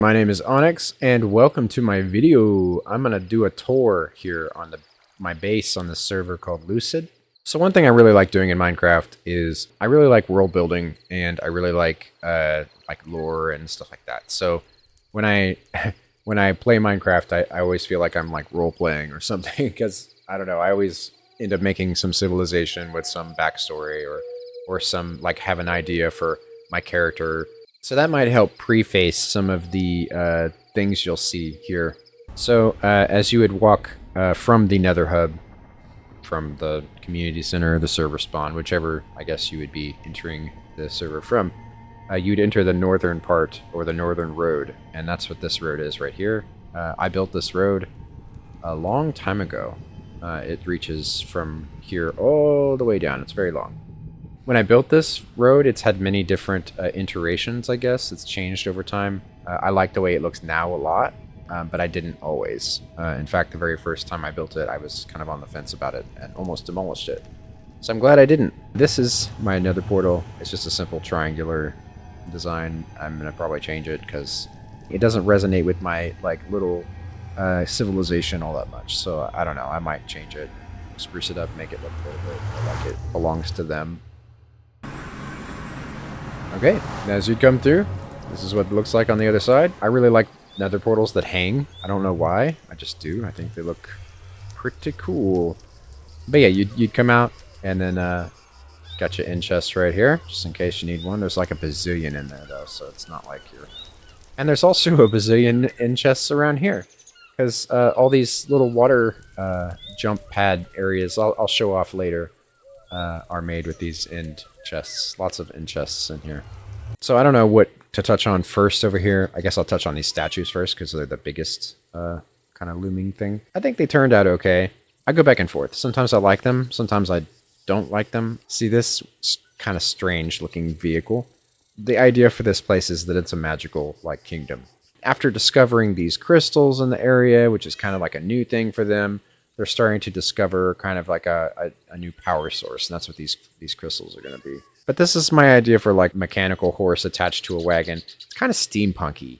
My name is Onyx, and welcome to my video. I'm gonna do a tour here on my base on this server called Lucid. So one thing I really like doing in Minecraft is I really like world building, and I really like lore and stuff like that. So when I when I play Minecraft, I always feel like I'm like role playing or something because I don't know. I always end up making some civilization with some backstory or some like have an idea for my character. So that might help preface some of the things you'll see here. So as you would walk from the Nether Hub, from the community center, the server spawn, whichever I guess you would be entering the server from, you'd enter the northern part or the northern road, and that's what this road is right here. I built this road a long time ago. It reaches from here all the way down. It's very long. When I built this road, it's had many different iterations, I guess. It's changed over time. I like the way it looks now a lot, but I didn't always. In fact, the very first time I built it, I was kind of on the fence about it and almost demolished it. So I'm glad I didn't. This is my nether portal. It's just a simple triangular design. I'm going to probably change it because it doesn't resonate with my like little civilization all that much. So I don't know. I might change it, spruce it up, make it look a little bit like it belongs to them. Okay, as you come through, this is what it looks like on the other side. I really like nether portals that hang. I don't know why. I just do. I think they look pretty cool. But yeah, you'd come out, and then got your in chest right here, just in case you need one. There's like a bazillion in there, though, so it's not like you're... And there's also a bazillion in chests around here, because all these little water jump pad areas, I'll show off later, are made with these end chests. Lots of end chests in here. So I don't know what to touch on first over here. I guess I'll touch on these statues first because they're the biggest kind of looming thing. I think they turned out okay. I go back and forth. Sometimes I like them. Sometimes I don't like them. See this kind of strange looking vehicle? The idea for this place is that it's a magical like kingdom. After discovering these crystals in the area, which is kind of like a new thing for them, they're starting to discover kind of like a new power source, and that's what these crystals are going to be. But this is my idea for like mechanical horse attached to a wagon. It's kind of steampunky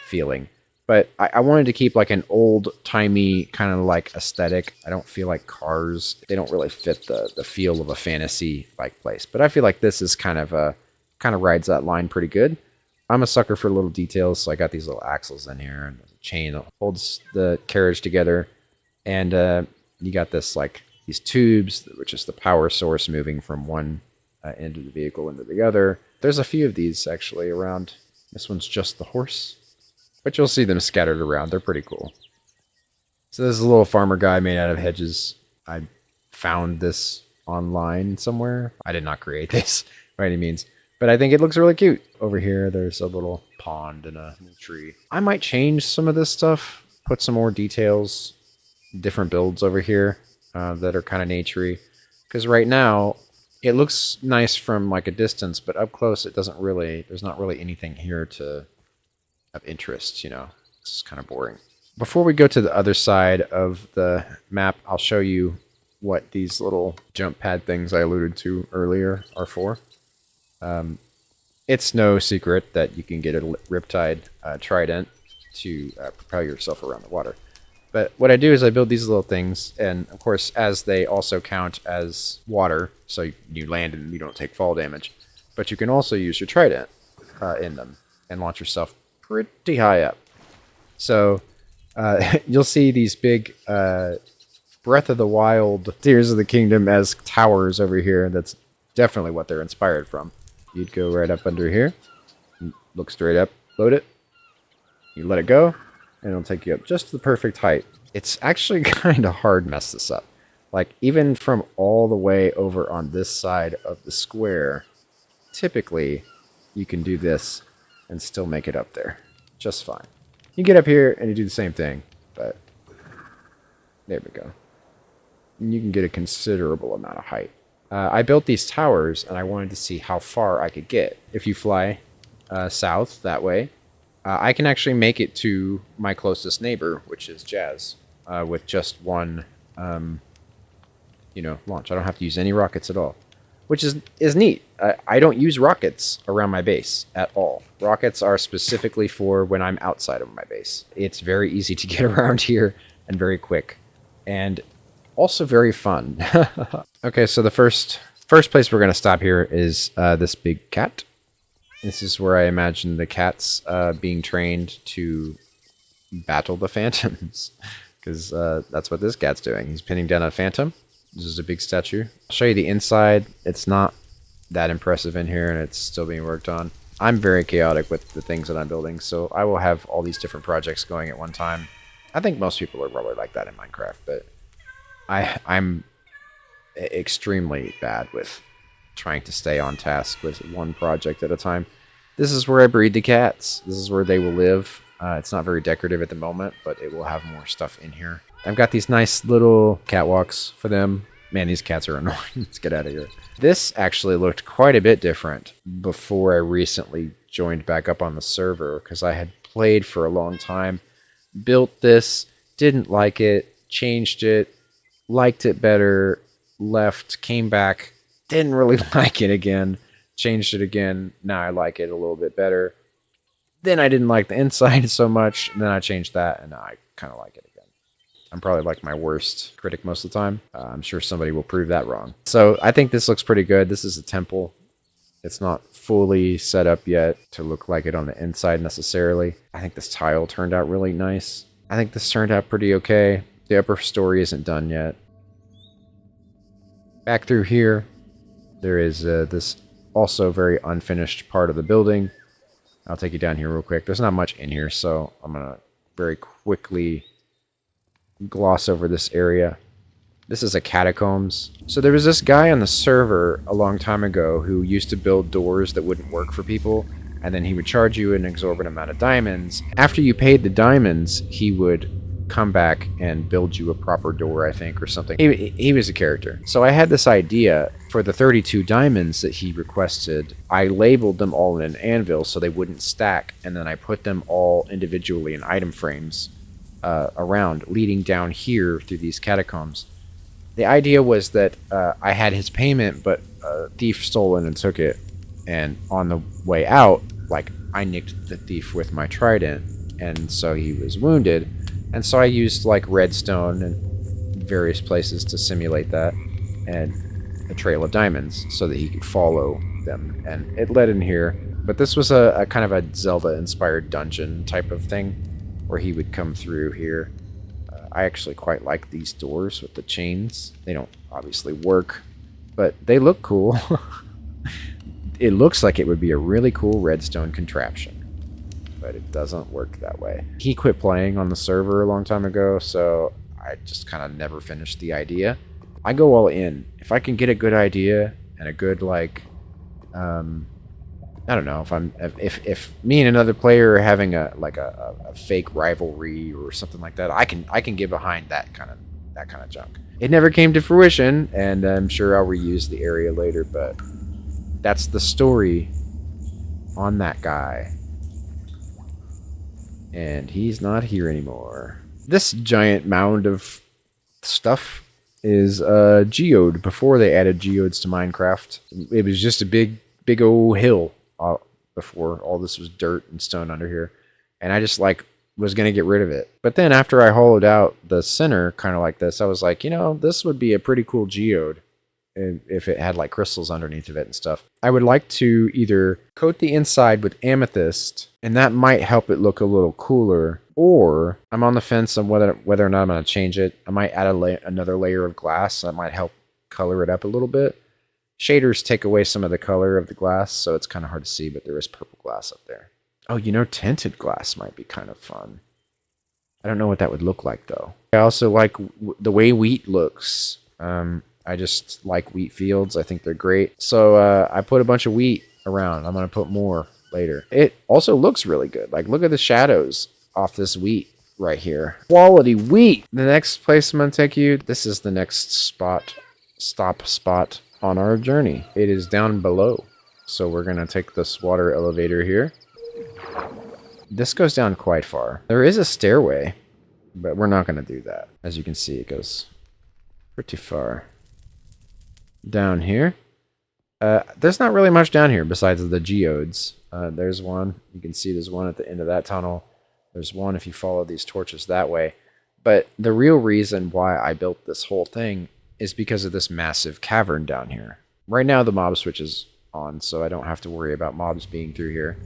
feeling, but I wanted to keep like an old-timey kind of like aesthetic. I don't feel like cars, they don't really fit the feel of a fantasy like place, but I feel like this is kind of rides that line pretty good. I'm a sucker for little details, so I got these little axles in here and a chain that holds the carriage together. And you got this like these tubes, which is the power source moving from one end of the vehicle into the other. There's a few of these actually around. This one's just the horse, but you'll see them scattered around. They're pretty cool. So this is a little farmer guy made out of hedges. I found this online somewhere. I did not create this by any means, but I think it looks really cute. Over here, there's a little pond and a tree. I might change some of this stuff, put some more details, different builds over here that are kind of naturey, because right now it looks nice from like a distance, but up close it doesn't really, there's not really anything here of interest, you know. It's kind of boring. Before we go to the other side of the map, I'll show you what these little jump pad things I alluded to earlier are for. It's no secret that you can get a riptide trident to propel yourself around the water. But what I do is I build these little things, and of course, as they also count as water, so you land and you don't take fall damage. But you can also use your trident in them and launch yourself pretty high up. So you'll see these big Breath of the Wild, Tears of the Kingdom as towers over here. That's definitely what they're inspired from. You'd go right up under here, look straight up, load it, you let it go, and it'll take you up just to the perfect height. It's actually kind of hard to mess this up. Like, even from all the way over on this side of the square, typically, you can do this and still make it up there. Just fine. You get up here and you do the same thing, but there we go. And you can get a considerable amount of height. I built these towers, and I wanted to see how far I could get. If you fly south that way, I can actually make it to my closest neighbor, which is Jazz, with just one, launch. I don't have to use any rockets at all. which is neat. I don't use rockets around my base at all. Rockets are specifically for when I'm outside of my base. It's very easy to get around here and very quick, and also very fun. Okay, so the first place we're going to stop here is this big cat. This is where I imagine the cats being trained to battle the phantoms, because that's what this cat's doing. He's pinning down a phantom. This is a big statue. I'll show you the inside. It's not that impressive in here, and it's still being worked on. I'm very chaotic with the things that I'm building, so I will have all these different projects going at one time. I think most people are probably like that in Minecraft, but I'm extremely bad with trying to stay on task with one project at a time. This is where I breed the cats. This is where they will live. It's not very decorative at the moment, but it will have more stuff in here. I've got these nice little catwalks for them. Man, these cats are annoying. Let's get out of here. This actually looked quite a bit different before I recently joined back up on the server, because I had played for a long time, built this, didn't like it, changed it, liked it better, left, came back, didn't really like it again, changed it again, now I like it a little bit better. Then I didn't like the inside so much, and then I changed that, and now I kind of like it again. I'm probably like my worst critic most of the time. I'm sure somebody will prove that wrong. So I think this looks pretty good. This is a temple. It's not fully set up yet to look like it on the inside necessarily. I think this tile turned out really nice. I think this turned out pretty okay. The upper story isn't done yet. Back through here, there is this also very unfinished part of the building. I'll take you down here real quick. There's not much in here, so I'm going to very quickly gloss over this area. This is a catacombs. So there was this guy on the server a long time ago who used to build doors that wouldn't work for people, and then he would charge you an exorbitant amount of diamonds. After you paid the diamonds, he would come back and build you a proper door, I think, or something. He was a character. So I had this idea for the 32 diamonds that he requested. I labeled them all in an anvil so they wouldn't stack, and then I put them all individually in item frames around, leading down here through these catacombs. The idea was that I had his payment, but a thief stole it and took it, and on the way out, like, I nicked the thief with my trident, and so he was wounded, and so I used like redstone and various places to simulate that, and a trail of diamonds so that he could follow them, and it led in here. But this was a kind of a Zelda-inspired dungeon type of thing, where he would come through here. I actually quite like these doors with the chains. They don't obviously work, but they look cool. It looks like it would be a really cool redstone contraption, but it doesn't work that way. He quit playing on the server a long time ago, so I just kind of never finished the idea. I go all in. If I can get a good idea and a good, like, I don't know, if me and another player are having a fake rivalry or something like that, I can get behind that kind of junk. It never came to fruition, and I'm sure I'll reuse the area later, but that's the story on that guy. And he's not here anymore. This giant mound of stuff is a geode. Before they added geodes to Minecraft, it was just a big old hill. Before all this was dirt and stone under here, and I just like was gonna get rid of it. But then after I hollowed out the center kind of like this, I was like, you know, this would be a pretty cool geode if it had like crystals underneath of it and stuff. I would like to either coat the inside with amethyst, and that might help it look a little cooler, or I'm on the fence on whether or not I'm gonna change it. I might add another layer of glass. That might help color it up a little bit. Shaders take away some of the color of the glass, so it's kind of hard to see, but there is purple glass up there. Oh, you know, tinted glass might be kind of fun. I don't know what that would look like, though. I also like the way wheat looks. I just like wheat fields. I think they're great. So I put a bunch of wheat around. I'm going to put more later. It also looks really good. Like, look at the shadows off this wheat right here. Quality wheat! The next place I'm going to take you, this is the next stop spot on our journey. It is down below, so we're gonna take this water elevator here. This goes down quite far. There is a stairway, but we're not gonna do that. As you can see, it goes pretty far down here. There's not really much down here besides the geodes. There's one. You can see there's one at the end of that tunnel. There's one if you follow these torches that way. But the real reason why I built this whole thing is because of this massive cavern down here. Right now the mob switch is on, so I don't have to worry about mobs being through here.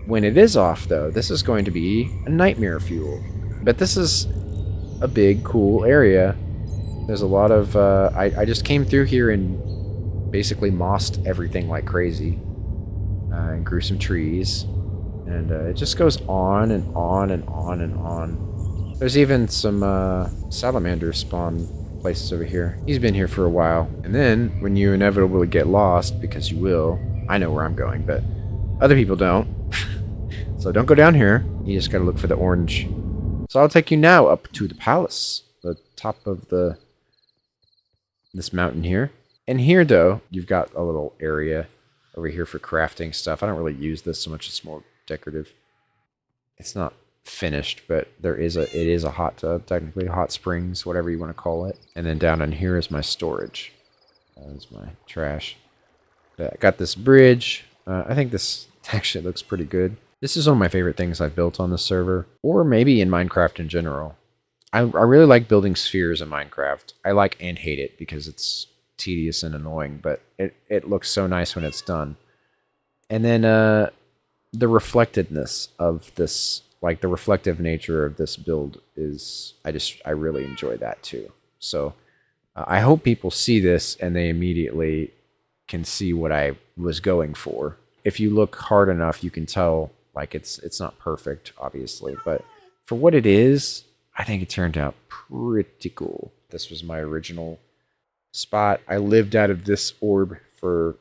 When it is off, though, this is going to be a nightmare fuel. But this is a big, cool area. There's a lot of... I just came through here and basically mossed everything like crazy. And grew some trees. And it just goes on and on and on and on. There's even some salamander spawn places over here. He's been here for a while. And then, when you inevitably get lost, because you will, I know where I'm going, but other people don't. So don't go down here. You just gotta look for the orange. So I'll take you now up to the palace. The top of this mountain here. And here, though, you've got a little area over here for crafting stuff. I don't really use this so much. It's more decorative. It's not finished, but it is a hot tub, technically. Hot springs, whatever you want to call it. And then down in here is my storage. That's my trash. But I got this bridge. I think this actually looks pretty good. This is one of my favorite things I've built on this server, or maybe in Minecraft in general. I really like building spheres in Minecraft. I like and hate it because it's tedious and annoying, but it looks so nice when it's done. And then the reflectedness of this, like the reflective nature of this build is, I really enjoy that too. So I hope people see this and they immediately can see what I was going for. If you look hard enough, you can tell, like, it's not perfect, obviously, but for what it is, I think it turned out pretty cool. This was my original spot. I lived out of this orb for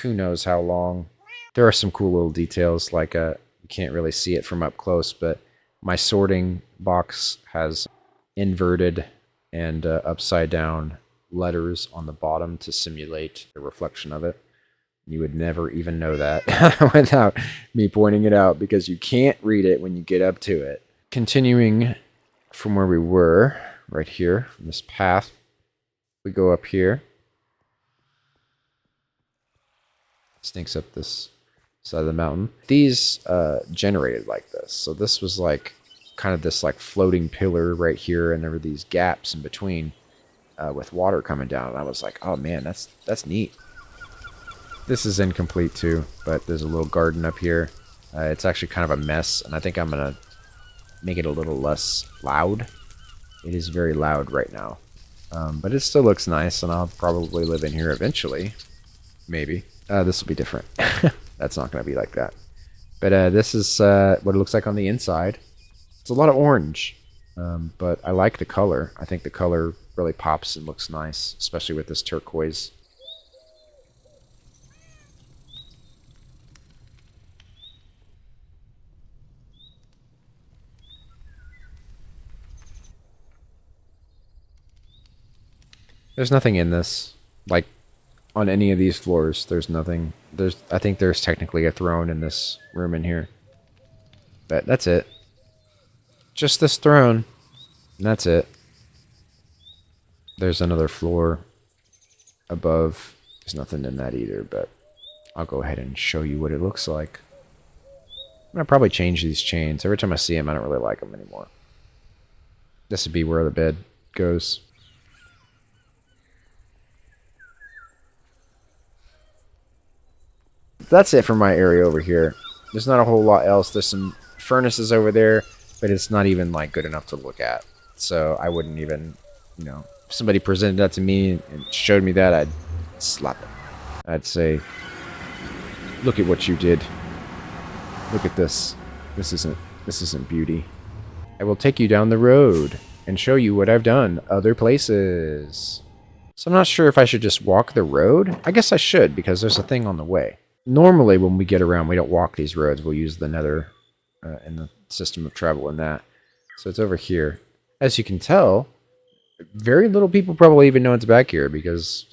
who knows how long. There are some cool little details, like you can't really see it from up close, but my sorting box has inverted and upside down letters on the bottom to simulate the reflection of it. You would never even know that without me pointing it out, because you can't read it when you get up to it. Continuing from where we were, right here, from this path, we go up here. Sneaks up this side of the mountain. These generated like this. So this was like kind of this like floating pillar right here, and there were these gaps in between with water coming down. And I was like, oh man, that's neat. This is incomplete too, but there's a little garden up here. It's actually kind of a mess, and I think I'm going to make it a little less loud. It is very loud right now. But it still looks nice, and I'll probably live in here eventually. Maybe. This will be different. That's not going to be like that. But this is what it looks like on the inside. It's a lot of orange, but I like the color. I think the color really pops and looks nice, especially with this turquoise. There's nothing in this. Like, on any of these floors, there's nothing. I think there's technically a throne in this room in here. But that's it. Just this throne. And that's it. There's another floor above. There's nothing in that either, but I'll go ahead and show you what it looks like. I'm going to probably change these chains. Every time I see them, I don't really like them anymore. This would be where the bed goes. That's it for my area over here. There's not a whole lot else. There's some furnaces over there, but it's not even like good enough to look at. So I wouldn't even, you know, if somebody presented that to me and showed me that, I'd slap it. I'd say, look at what you did. Look at this. This isn't beauty. I will take you down the road and show you what I've done other places. So I'm not sure if I should just walk the road. I guess I should, because there's a thing on the way. Normally, when we get around, we don't walk these roads. We'll use the nether in the system of travel in that. So it's over here. As you can tell, very little people probably even know it's back here, because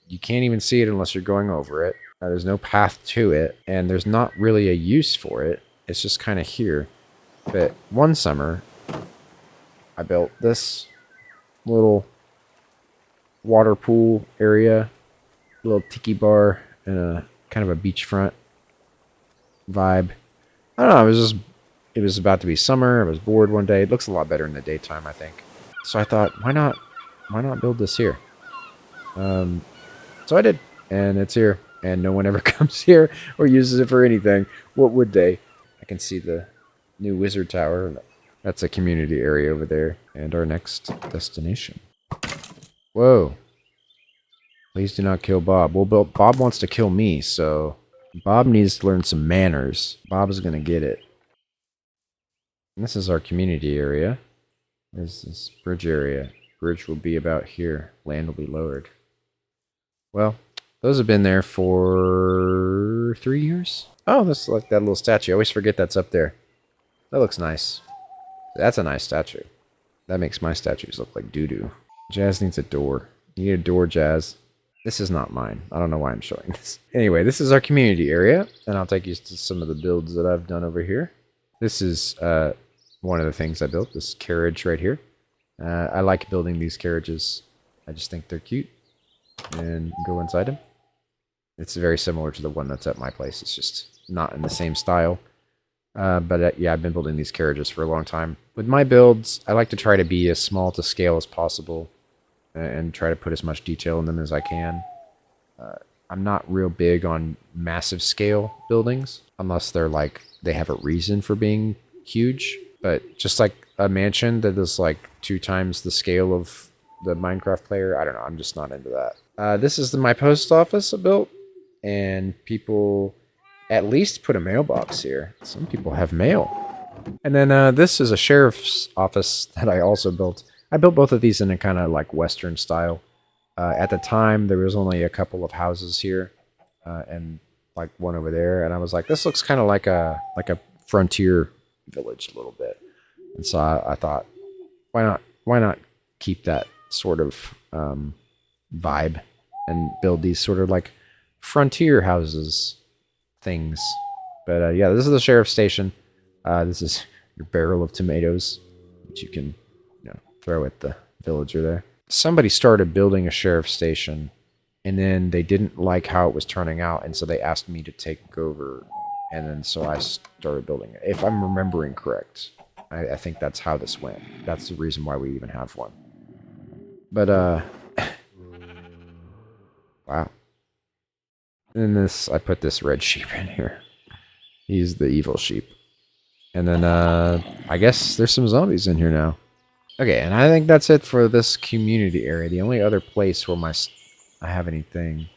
you can't even see it unless you're going over it. There's no path to it, and there's not really a use for it. It's just kind of here. But one summer, I built this little water pool area, little tiki bar in a kind of a beachfront vibe. I don't know, it was about to be summer. I was bored one day. It looks a lot better in the daytime, I think. So I thought, why not build this here? So I did, and it's here, and no one ever comes here or uses it for anything. What would they? I can see the new wizard tower. That's a community area over there, and our next destination. Whoa. Please do not kill Bob. Well, Bob wants to kill me, so Bob needs to learn some manners. Bob's gonna get it. And this is our community area. There's this bridge area. Bridge will be about here. Land will be lowered. Well, those have been there for 3 years. Oh, that's like that little statue. I always forget that's up there. That looks nice. That's a nice statue. That makes my statues look like doo-doo. Jazz needs a door. You need a door, Jazz. This is not mine. I don't know why I'm showing this. Anyway, this is our community area, and I'll take you to some of the builds that I've done over here. This is one of the things I built, this carriage right here. I like building these carriages. I just think they're cute. And go inside them. It's very similar to the one that's at my place. It's just not in the same style. But yeah, I've been building these carriages for a long time. With my builds, I like to try to be as small to scale as possible. And try to put as much detail in them as I can. I'm not real big on massive scale buildings. Unless they're like, they have a reason for being huge. But just like a mansion that is like 2 times the scale of the Minecraft player, I don't know, I'm just not into that. This is my post office I built. And people at least put a mailbox here. Some people have mail. And then this is a sheriff's office that I also built. I built both of these in a kind of like Western style. At the time, there was only a couple of houses here, and like one over there. And I was like, this looks kind of like a frontier village a little bit. And so I thought, why not keep that sort of vibe and build these sort of like frontier houses things. But yeah, this is the sheriff's station. This is your barrel of tomatoes, which you can throw at the villager there. Somebody started building a sheriff's station, and then they didn't like how it was turning out, and so they asked me to take over, and then so I started building it. If I'm remembering correct, I think that's how this went. That's the reason why we even have one. But wow. And this, I put this red sheep in here. He's the evil sheep. And then I guess there's some zombies in here now. Okay, and I think that's it for this community area. The only other place where I have anything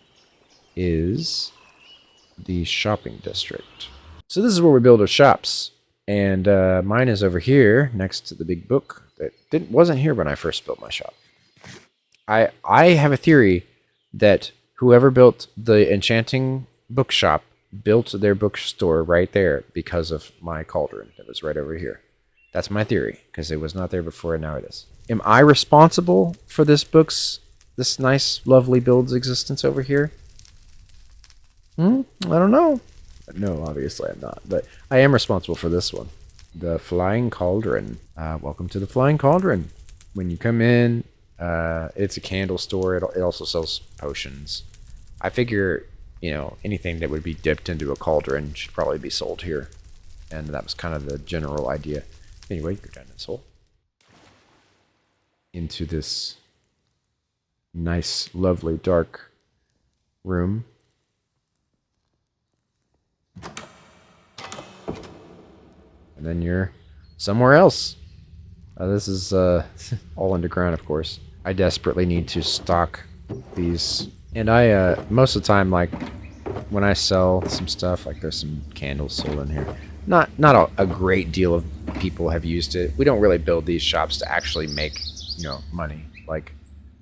is the shopping district. So this is where we build our shops. And mine is over here next to the big book that wasn't here when I first built my shop. I have a theory that whoever built the enchanting bookshop built their bookstore right there because of my cauldron that was right over here. That's my theory, because it was not there before and now it is. Am I responsible for this nice, lovely build's existence over here? I don't know. No, obviously I'm not, but I am responsible for this one. The Flying Cauldron. Welcome to the Flying Cauldron. When you come in, it's a candle store. It also sells potions. I figure, anything that would be dipped into a cauldron should probably be sold here. And that was kind of the general idea. Anyway, go down this hole. Into this nice, lovely, dark room. And then you're somewhere else. This is all underground, of course. I desperately need to stock these. And I, most of the time, like, when I sell some stuff, like there's some candles sold in here. Not a great deal of people have used it. We don't really build these shops to actually make, money. Like,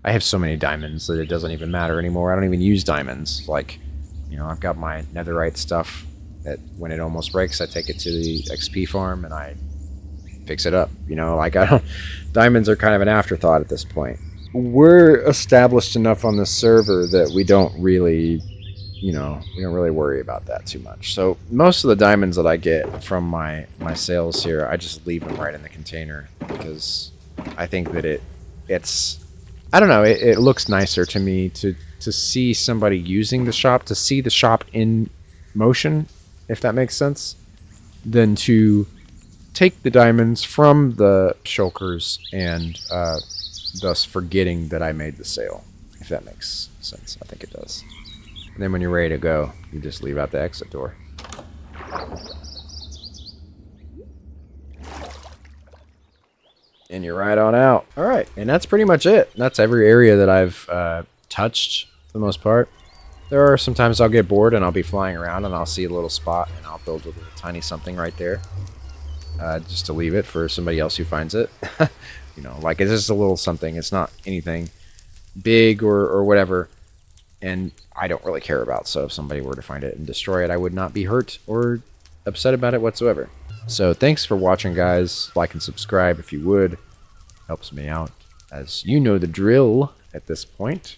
I have so many diamonds that it doesn't even matter anymore. I don't even use diamonds. Like, I've got my netherite stuff that when it almost breaks, I take it to the XP farm and I fix it up. Diamonds are kind of an afterthought at this point. We're established enough on this server that we don't really worry about that too much. So most of the diamonds that I get from my sales here, I just leave them right in the container because I think that it's I don't know, it looks nicer to me to to see somebody using the shop, to see the shop in motion, if that makes sense, than to take the diamonds from the shulkers and thus forgetting that I made the sale, if that makes sense. I think it does. And then when you're ready to go, you just leave out the exit door. And you're right on out. Alright, and that's pretty much it. That's every area that I've touched, for the most part. There are sometimes I'll get bored and I'll be flying around and I'll see a little spot and I'll build a little tiny something right there. Just to leave it for somebody else who finds it. You know, like it's just a little something. It's not anything big or whatever. And I don't really care about. So if somebody were to find it and destroy it, I would not be hurt or upset about it whatsoever. So thanks for watching, guys. Like and subscribe if you would. Helps me out, as you know the drill at this point.